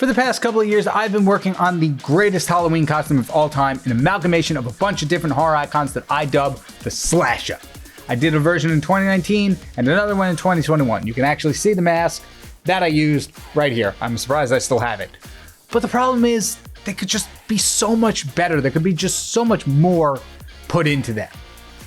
For the past couple of years, I've been working on the greatest Halloween costume of all time, an amalgamation of a bunch of different horror icons that I dub the Slasher. I did a version in 2019 and another one in 2021. You can actually see the mask that I used right here. I'm surprised I still have it. But the problem is, they could just be so much better. There could be just so much more put into them.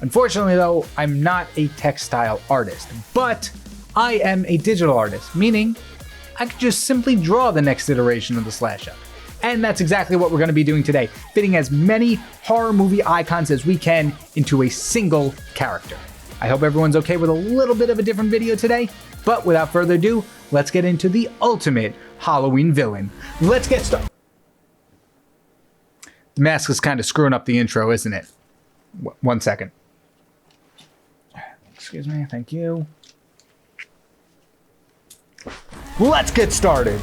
Unfortunately though, I'm not a textile artist, but I am a digital artist, meaning I could just simply draw the next iteration of the Slasher. And that's exactly what we're going to be doing today, fitting as many horror movie icons as we can into a single character. I hope everyone's okay with a little bit of a different video today, but without further ado, let's get into the ultimate Halloween villain. Let's get started. The mask is kind of screwing up the intro, isn't it? 1 second. Excuse me, thank you. Let's get started.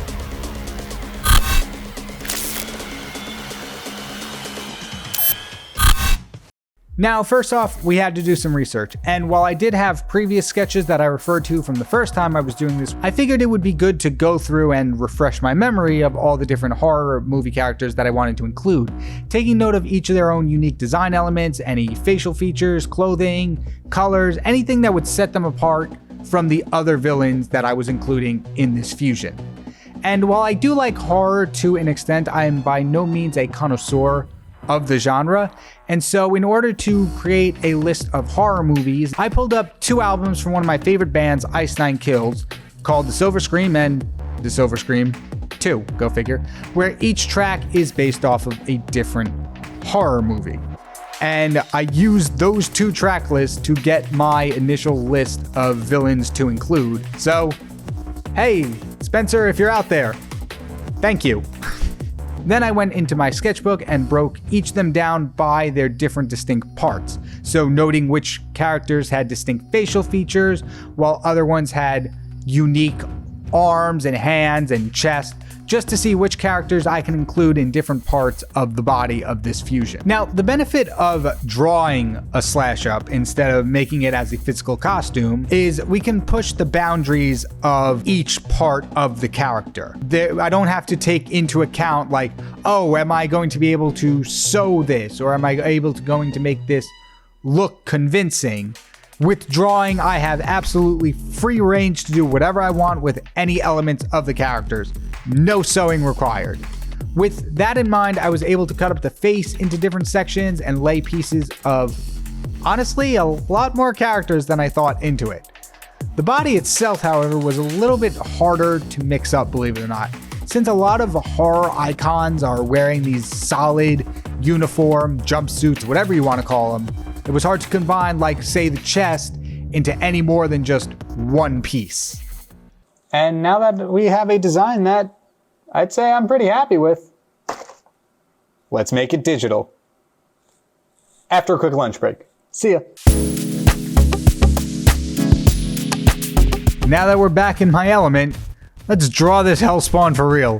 Now, first off, we had to do some research, and while I did have previous sketches that I referred to from the first time I was doing this, I figured it would be good to go through and refresh my memory of all the different horror movie characters that I wanted to include, taking note of each of their own unique design elements, any facial features, clothing, colors, anything that would set them apart from the other villains that I was including in this fusion. And while I do like horror to an extent, I am by no means a connoisseur of the genre, and so in order to create a list of horror movies, I pulled up 2 albums from one of my favorite bands, Ice Nine Kills, called The Silver Scream and The Silver Scream 2, go figure, where each track is based off of a different horror movie. And I used those 2 track lists to get my initial list of villains to include. So, hey, Spencer, if you're out there, thank you. Then I went into my sketchbook and broke each of them down by their different distinct parts. So noting which characters had distinct facial features, while other ones had unique arms and hands and chest, just to see which characters I can include in different parts of the body of this fusion. Now, the benefit of drawing a slash up instead of making it as a physical costume is we can push the boundaries of each part of the character. I don't have to take into account like, oh, am I going to be able to sew this, or am I going to make this look convincing? With drawing, I have absolutely free range to do whatever I want with any elements of the characters. No sewing required. With that in mind, I was able to cut up the face into different sections and lay pieces of, honestly, a lot more characters than I thought into it. The body itself, however, was a little bit harder to mix up, believe it or not. Since a lot of horror icons are wearing these solid uniform jumpsuits, whatever you want to call them, it was hard to combine, like, say, the chest into any more than just one piece. And now that we have a design that I'd say I'm pretty happy with, let's make it digital. After a quick lunch break. See ya. Now that we're back in my element, let's draw this hellspawn for real.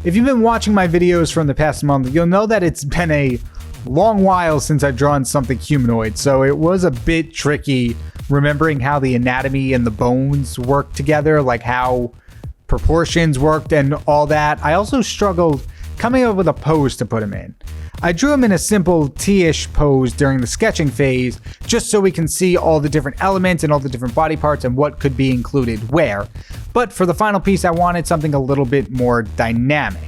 If you've been watching my videos from the past month, you'll know that it's been a long while since I've drawn something humanoid, so it was a bit tricky remembering how the anatomy and the bones work together, like how proportions worked and all that. I also struggled coming up with a pose to put him in. I drew him in a simple T-ish pose during the sketching phase, just so we can see all the different elements and all the different body parts and what could be included where. But for the final piece, I wanted something a little bit more dynamic.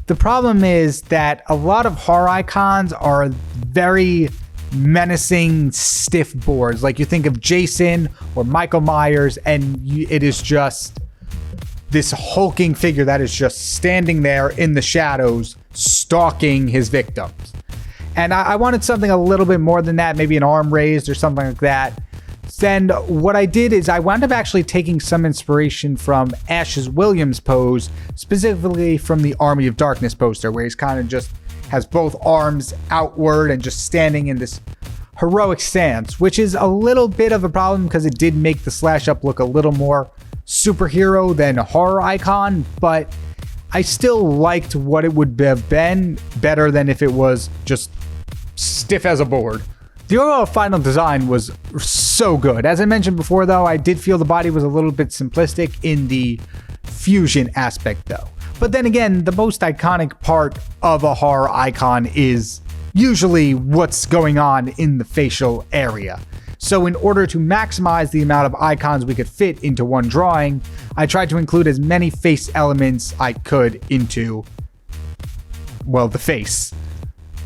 The problem is that a lot of horror icons are very menacing, stiff boards. Like you think of Jason or Michael Myers, and it is just this hulking figure that is just standing there in the shadows, stalking his victims. And I wanted something a little bit more than that, maybe an arm raised or something like that. Then what I did is I wound up actually taking some inspiration from Ash's Williams pose, specifically from the Army of Darkness poster, where he's kind of just has both arms outward and just standing in this heroic stance, which is a little bit of a problem because it did make the slash up look a little more superhero than a horror icon, but I still liked what it would have been better than if it was just stiff as a board. The overall final design was so good. As I mentioned before though, I did feel the body was a little bit simplistic in the fusion aspect though. But then again, the most iconic part of a horror icon is usually what's going on in the facial area. So in order to maximize the amount of icons we could fit into one drawing, I tried to include as many face elements I could into, well, the face.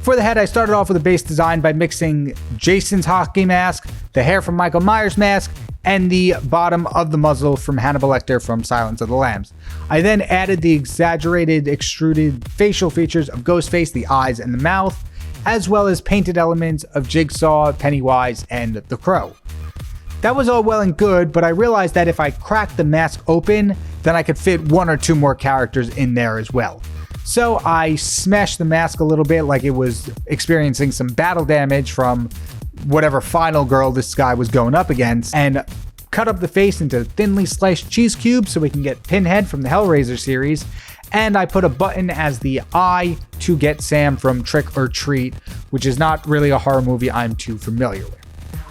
For the head, I started off with a base design by mixing Jason's hockey mask, the hair from Michael Myers' mask, and the bottom of the muzzle from Hannibal Lecter from Silence of the Lambs. I then added the exaggerated, extruded facial features of Ghostface, the eyes and the mouth, as well as painted elements of Jigsaw, Pennywise, and the Crow. That was all well and good, but I realized that if I cracked the mask open, then I could fit one or two more characters in there as well. So I smashed the mask a little bit like it was experiencing some battle damage from whatever final girl this guy was going up against, and cut up the face into thinly sliced cheese cubes so we can get Pinhead from the Hellraiser series, and I put a button as the eye to get Sam from Trick or Treat, which is not really a horror movie I'm too familiar with.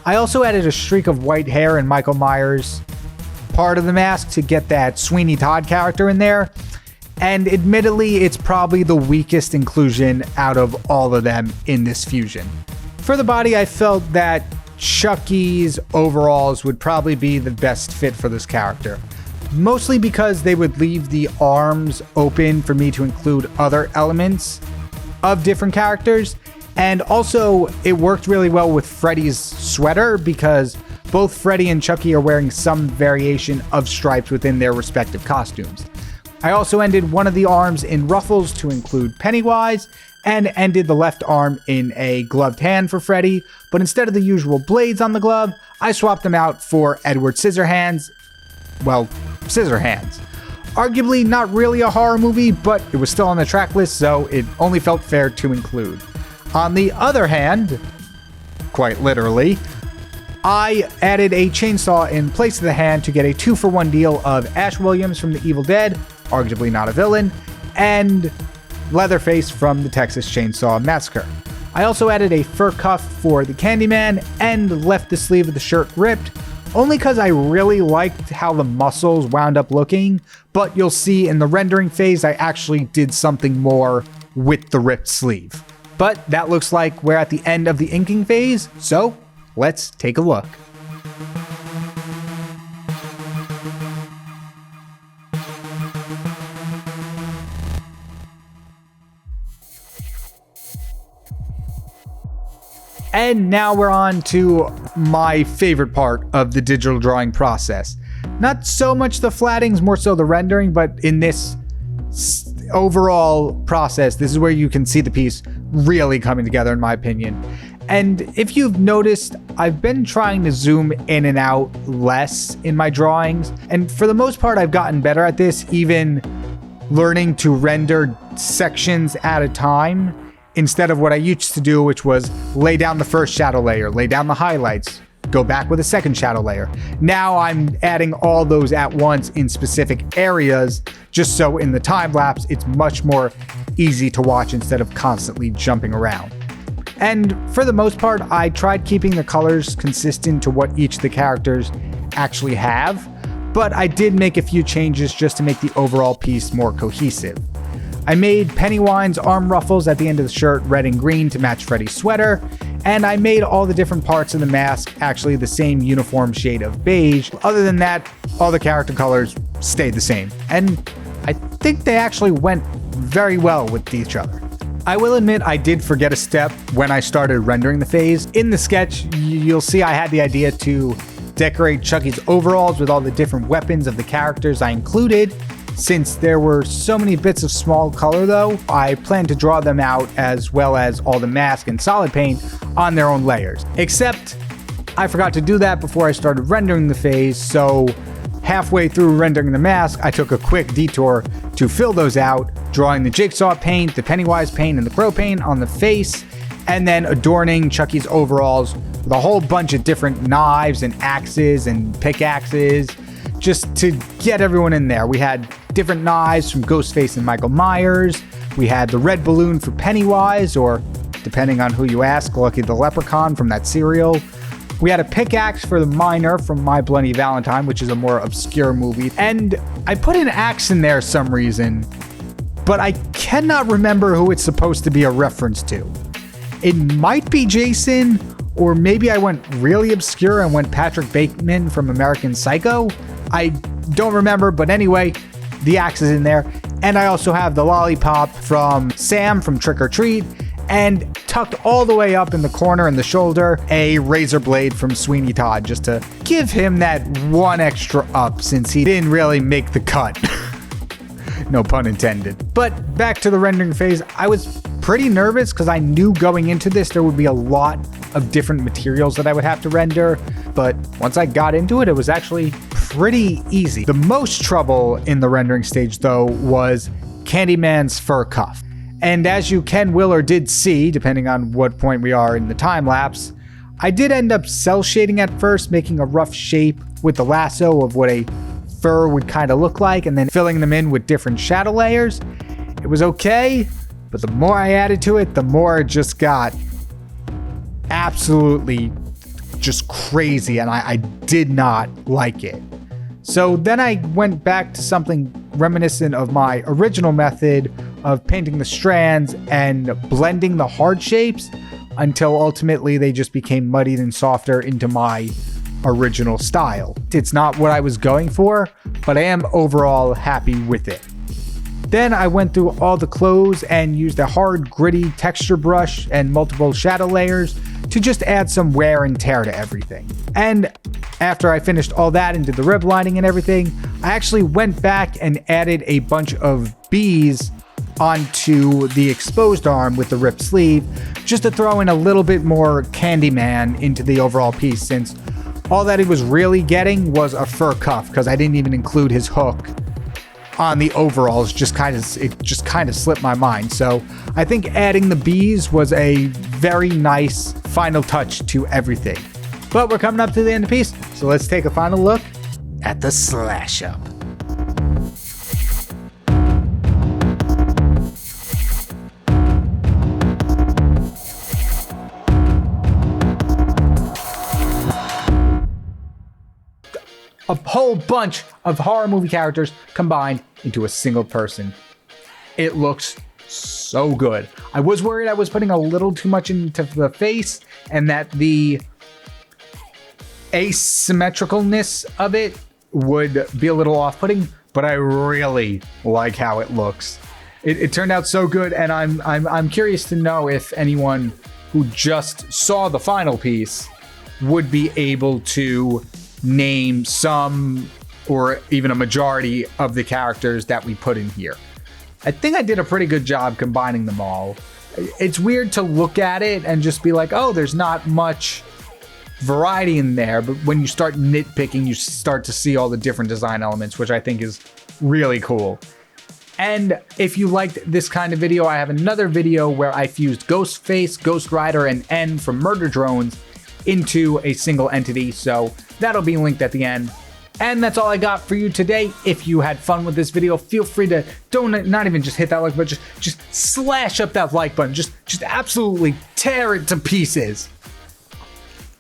I also added a streak of white hair in Michael Myers' part of the mask to get that Sweeney Todd character in there, and admittedly it's probably the weakest inclusion out of all of them in this fusion. For the body, I felt that Chucky's overalls would probably be the best fit for this character. Mostly because they would leave the arms open for me to include other elements of different characters. And also, it worked really well with Freddy's sweater because both Freddy and Chucky are wearing some variation of stripes within their respective costumes. I also ended one of the arms in ruffles to include Pennywise, and ended the left arm in a gloved hand for Freddy, but instead of the usual blades on the glove, I swapped them out for Edward Scissorhands. Well, Scissorhands. Arguably not really a horror movie, but it was still on the track list, so it only felt fair to include. On the other hand, quite literally, I added a chainsaw in place of the hand to get a 2-for-1 deal of Ash Williams from The Evil Dead, arguably not a villain, and Leatherface from the Texas Chainsaw Massacre. I also added a fur cuff for the Candyman and left the sleeve of the shirt ripped, only because I really liked how the muscles wound up looking, but you'll see in the rendering phase I actually did something more with the ripped sleeve. But that looks like we're at the end of the inking phase, so let's take a look. And now we're on to my favorite part of the digital drawing process. Not so much the flattings, more so the rendering, but in this overall process, this is where you can see the piece really coming together, in my opinion. And if you've noticed, I've been trying to zoom in and out less in my drawings. And for the most part, I've gotten better at this, even learning to render sections at a time, instead of what I used to do, which was lay down the first shadow layer, lay down the highlights, go back with a second shadow layer. Now I'm adding all those at once in specific areas, just so in the time lapse, it's much more easy to watch instead of constantly jumping around. And for the most part, I tried keeping the colors consistent to what each of the characters actually have, but I did make a few changes just to make the overall piece more cohesive. I made Pennywise's arm ruffles at the end of the shirt red and green to match Freddy's sweater, and I made all the different parts of the mask actually the same uniform shade of beige. Other than that, all the character colors stayed the same, and I think they actually went very well with each other. I will admit I did forget a step when I started rendering the phase. In the sketch, you'll see I had the idea to decorate Chucky's overalls with all the different weapons of the characters I included. Since there were so many bits of small color though, I plan to draw them out as well as all the mask and solid paint on their own layers. Except I forgot to do that before I started rendering the phase, so halfway through rendering the mask, I took a quick detour to fill those out, drawing the Jigsaw paint, the Pennywise paint, and the Crow paint on the face, and then adorning Chucky's overalls with a whole bunch of different knives and axes and pickaxes, just to get everyone in there. We had different knives from Ghostface and Michael Myers. We had the red balloon for Pennywise, or depending on who you ask, Lucky the Leprechaun from that cereal. We had a pickaxe for the Miner from My Bloody Valentine, which is a more obscure movie. And I put an axe in there some reason. but I cannot remember who it's supposed to be a reference to. It might be Jason, or maybe I went really obscure and went Patrick Bateman from American Psycho. I don't remember, but anyway, the axe is in there. And I also have the lollipop from Sam from Trick or Treat, and tucked all the way up in the corner in the shoulder, a razor blade from Sweeney Todd, just to give him that one extra up since he didn't really make the cut. No pun intended. But back to the rendering phase, I was pretty nervous because I knew going into this there would be a lot of different materials that I would have to render, but once I got into it, it was actually pretty easy. The most trouble in the rendering stage, though, was Candyman's fur cuff. And as you can, will, or did see, depending on what point we are in the time lapse, I did end up cell shading at first, making a rough shape with the lasso of what a fur would kind of look like, and then filling them in with different shadow layers. It was okay, but the more I added to it, the more it just got absolutely just crazy, and I did not like it. So then I went back to something reminiscent of my original method of painting the strands and blending the hard shapes until ultimately they just became muddied and softer into my original style. It's not what I was going for, but I am overall happy with it. Then I went through all the clothes and used a hard, gritty texture brush and multiple shadow layers to just add some wear and tear to everything. And after I finished all that and did the rib lining and everything, I actually went back and added a bunch of bees onto the exposed arm with the ripped sleeve, just to throw in a little bit more Candyman into the overall piece, since all that he was really getting was a fur cuff, because I didn't even include his hook on the overalls. It just kind of slipped my mind. So I think adding the bees was a very nice final touch to everything. But we're coming up to the end of the piece, so let's take a final look at the slash up. A whole bunch of horror movie characters combined into a single person. It looks so good. I was worried I was putting a little too much into the face and that the asymmetricalness of it would be a little off-putting, but I really like how it looks. It turned out so good, and I'm curious to know if anyone who just saw the final piece would be able to name some or even a majority of the characters that we put in here. I think I did a pretty good job combining them all. It's weird to look at it and just be like, oh, there's not much variety in there, but when you start nitpicking, you start to see all the different design elements, which I think is really cool. And if you liked this kind of video, I have another video where I fused Ghostface, Ghost Rider, and N from Murder Drones into a single entity, so that'll be linked at the end. And that's all I got for you today. If you had fun with this video, feel free to not even just hit that like button, just slash up that like button, just absolutely tear it to pieces.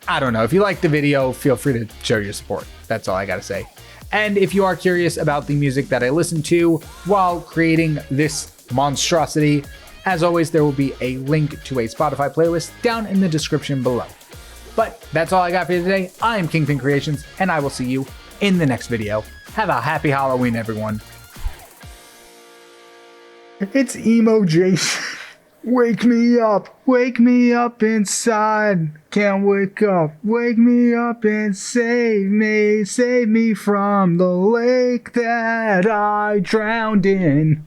I don't know, if you like the video, feel free to show your support. That's all I gotta say. And if you are curious about the music that I listen to while creating this monstrosity, as always, there will be a link to a Spotify playlist down in the description below. But that's all I got for you today. I am KyngPin Creations, and I will see you in the next video. Have a happy Halloween, everyone. It's Emo Jason. Wake me up inside. Can't wake me up and save me from the lake that I drowned in.